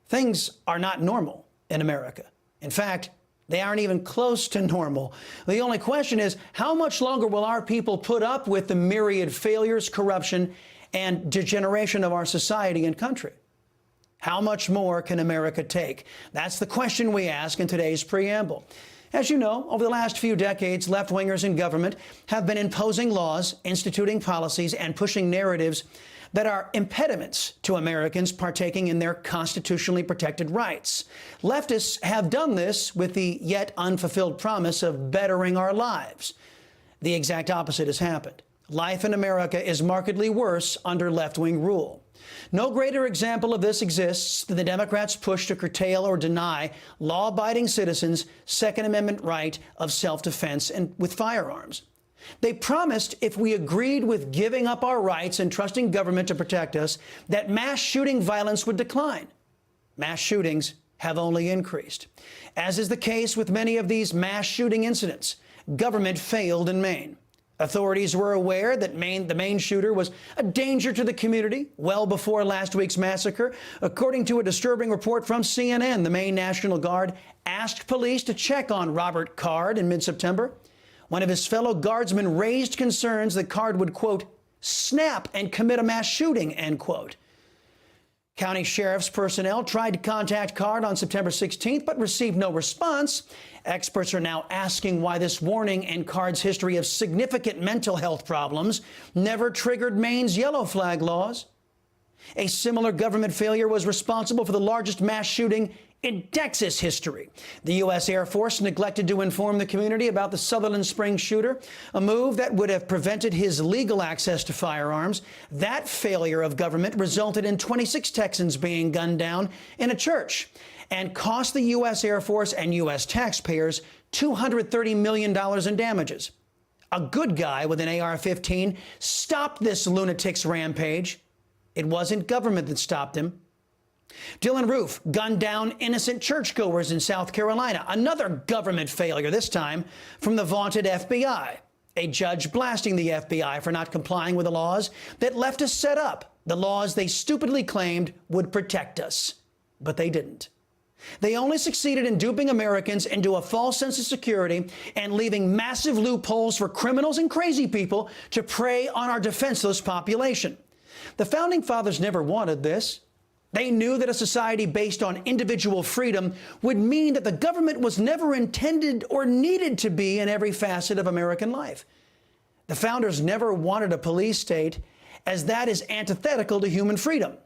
Things are not normal in America. In fact, they aren't even close to normal. The only question is, how much longer will our people put up with the myriad failures, corruption, and degeneration of our society and country? How much more can America take? That's the question we ask in today's preamble. As you know, over the last few decades, left-wingers in government have been imposing laws, instituting policies, and pushing narratives that are impediments to Americans partaking in their constitutionally protected rights. Leftists have done this with the yet unfulfilled promise of bettering our lives. The exact opposite has happened. Life in America is markedly worse under left-wing rule. No greater example of this exists than the Democrats' push to curtail or deny law-abiding citizens' Second Amendment right of self-defense and with firearms. They promised if we agreed with giving up our rights and trusting government to protect us, that mass shooting violence would decline. Mass shootings have only increased. As is the case with many of these mass shooting incidents, government failed in Maine. Authorities were aware that the Maine shooter was a danger to the community well before last week's massacre. According to a disturbing report from CNN, the Maine National Guard asked police to check on Robert Card in mid-September. One of his fellow guardsmen raised concerns that Card would, quote, snap and commit a mass shooting, end quote. County sheriff's personnel tried to contact Card on September 16th, but received no response. Experts are now asking why this warning and Card's history of significant mental health problems never triggered Maine's yellow flag laws. A similar government failure was responsible for the largest mass shooting in Texas history. The U.S. Air Force neglected to inform the community about the Sutherland Springs shooter, a move that would have prevented his legal access to firearms. That failure of government resulted in 26 Texans being gunned down in a church and cost the U.S. Air Force and U.S. taxpayers $230 million in damages. A good guy with an AR-15 stopped this lunatic's rampage. It wasn't government that stopped him. Dylan Roof gunned down innocent churchgoers in South Carolina. Another government failure, this time from the vaunted FBI. A judge blasting the FBI for not complying with the laws that leftists set up, the laws they stupidly claimed would protect us. But they didn't. They only succeeded in duping Americans into a false sense of security and leaving massive loopholes for criminals and crazy people to prey on our defenseless population. The Founding Fathers never wanted this. They knew that a society based on individual freedom would mean that the government was never intended or needed to be in every facet of American life. The founders never wanted a police state, as that is antithetical to human freedom.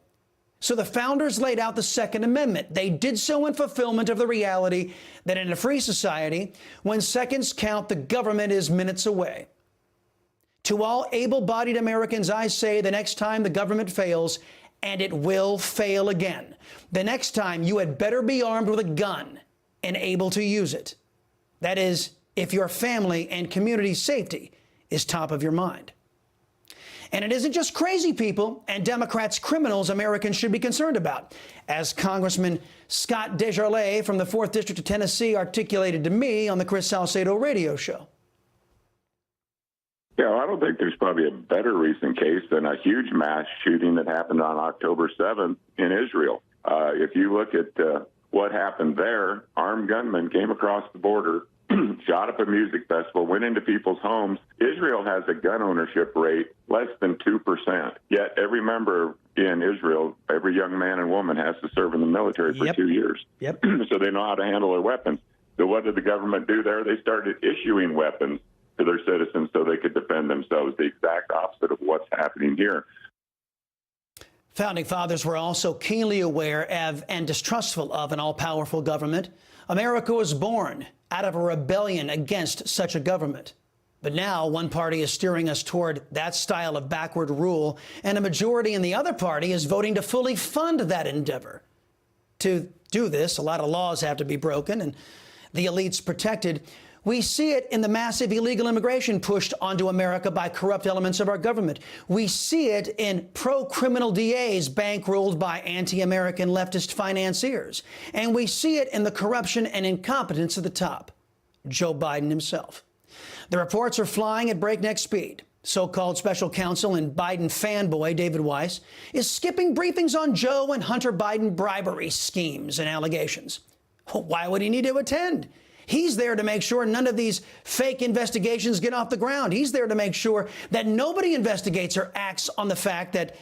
So the founders laid out the Second Amendment. They did so in fulfillment of the reality that in a free society, when seconds count, the government is minutes away. To all able-bodied Americans, I say the next time the government fails, and it will fail again, the next time you had better be armed with a gun and able to use it. That is, if your family and community safety is top of your mind. And it isn't just crazy people and Democrats criminals Americans should be concerned about. As Congressman Scott Desjardins from the 4th District of Tennessee articulated to me on the Chris Salcedo Radio Show. Yeah, I don't think there's probably a better recent case than a huge mass shooting that happened on October 7th in Israel. If you look at what happened there, armed gunmen came across the border, shot up a music festival, went into people's homes. Israel has a gun ownership rate less than 2%. Yet every member in Israel, every young man and woman has to serve in the military for 2 years. So they know how to handle their weapons. So what did the government do there? They started issuing weapons to their citizens so they could defend themselves, the exact opposite of what's happening here. Founding Fathers were also keenly aware of and distrustful of an all-powerful government. America was born out of a rebellion against such a government. But now one party is steering us toward that style of backward rule, and a majority in the other party is voting to fully fund that endeavor. To do this, a lot of laws have to be broken and the elites protected. We see it in the massive illegal immigration pushed onto America by corrupt elements of our government. We see it in pro-criminal DAs bankrolled by anti-American leftist financiers. And we see it in the corruption and incompetence at the top, Joe Biden himself. The reports are flying at breakneck speed. So-called special counsel and Biden fanboy David Weiss is skipping briefings on Joe and Hunter Biden bribery schemes and allegations. Why would he need to attend? He's there to make sure none of these fake investigations get off the ground. He's there to make sure that nobody investigates or acts on the fact that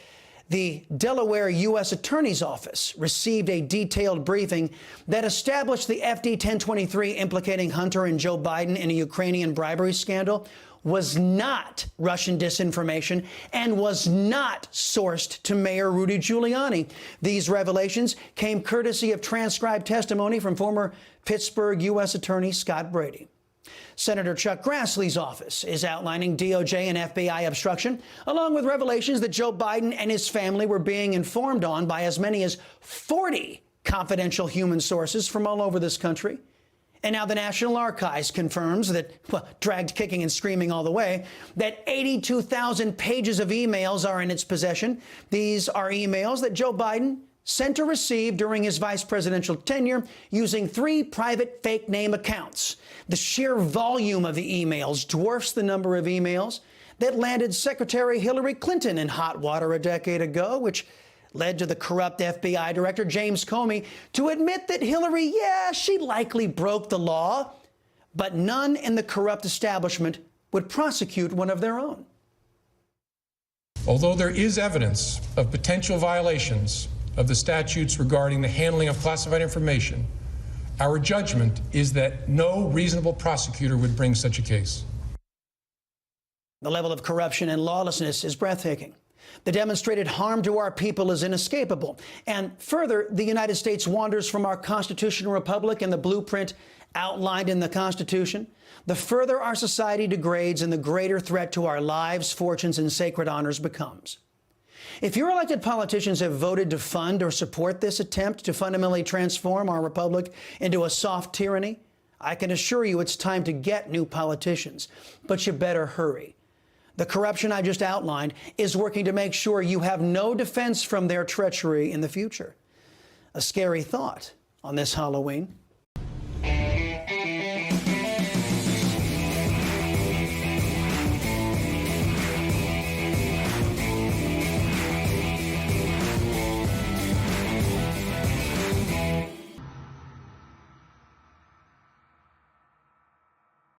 the Delaware U.S. Attorney's Office received a detailed briefing that established the FD 1023 implicating Hunter and Joe Biden in a Ukrainian bribery scandal was not Russian disinformation and was not sourced to Mayor Rudy Giuliani. These revelations came courtesy of transcribed testimony from former Pittsburgh U.S. Attorney Scott Brady. Senator Chuck Grassley's office is outlining DOJ and FBI obstruction, along with revelations that Joe Biden and his family were being informed on by as many as 40 confidential human sources from all over this country. And now the National Archives confirms that, well, dragged kicking and screaming all the way, that 82,000 pages of emails are in its possession. These are emails that Joe Biden sent or received during his vice presidential tenure using 3 private fake name accounts. The sheer volume of the emails dwarfs the number of emails that landed Secretary Hillary Clinton in hot water a decade ago, which led to the corrupt FBI director James Comey to admit that Hillary, she likely broke the law, but none in the corrupt establishment would prosecute one of their own. Although there is evidence of potential violations of the statutes regarding the handling of classified information, our judgment is that no reasonable prosecutor would bring such a case. The level of corruption and lawlessness is breathtaking. The demonstrated harm to our people is inescapable. And further, the United States wanders from our constitutional republic and the blueprint outlined in the Constitution. The further our society degrades and the greater threat to our lives, fortunes, and sacred honors becomes. If your elected politicians have voted to fund or support this attempt to fundamentally transform our republic into a soft tyranny, I can assure you it's time to get new politicians, but you better hurry. The corruption I just outlined is working to make sure you have no defense from their treachery in the future. A scary thought on this Halloween.